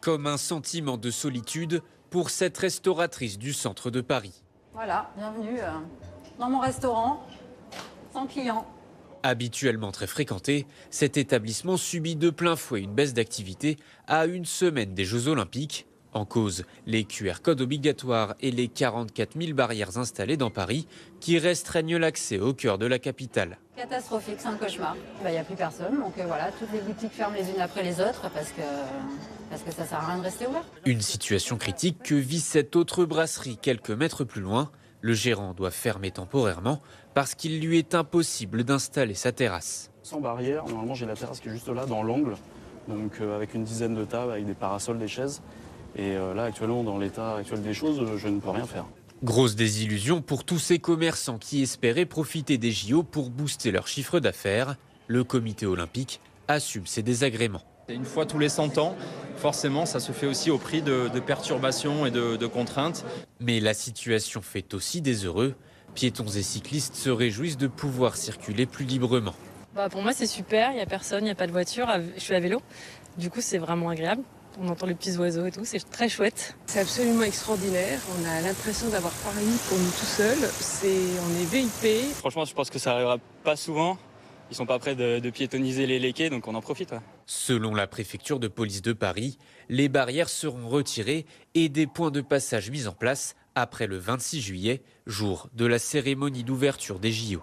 Comme un sentiment de solitude pour cette restauratrice du centre de Paris. Voilà, bienvenue dans mon restaurant, sans clients. Habituellement très fréquenté, cet établissement subit de plein fouet une baisse d'activité à une semaine des Jeux Olympiques. En cause, les QR codes obligatoires et les 44 000 barrières installées dans Paris qui restreignent l'accès au cœur de la capitale. Catastrophique, c'est un cauchemar. Il n'y a plus personne, donc voilà, toutes les boutiques ferment les unes après les autres parce que ça sert à rien de rester ouvert. Une situation critique que vit cette autre brasserie quelques mètres plus loin. Le gérant doit fermer temporairement parce qu'il lui est impossible d'installer sa terrasse. Sans barrière, normalement j'ai la terrasse qui est juste là dans l'angle, donc avec une dizaine de tables, avec des parasols, des chaises. Et là actuellement, dans l'état actuel des choses, je ne peux rien faire. Grosse désillusion pour tous ces commerçants qui espéraient profiter des JO pour booster leur chiffre d'affaires. Le comité olympique assume ses désagréments. Une fois tous les 100 ans, forcément, ça se fait aussi au prix de perturbations et de contraintes. Mais la situation fait aussi des heureux. Piétons et cyclistes se réjouissent de pouvoir circuler plus librement. Pour moi, c'est super, il n'y a personne, il n'y a pas de voiture, je suis à vélo. Du coup, c'est vraiment agréable. On entend les petits oiseaux et tout, c'est très chouette. C'est absolument extraordinaire. On a l'impression d'avoir Paris pour nous tout seuls. On est VIP. Franchement, je pense que ça arrivera pas souvent. Ils sont pas prêts de piétoniser les quais, donc on en profite. Ouais. Selon la préfecture de police de Paris, les barrières seront retirées et des points de passage mis en place après le 26 juillet, jour de la cérémonie d'ouverture des JO.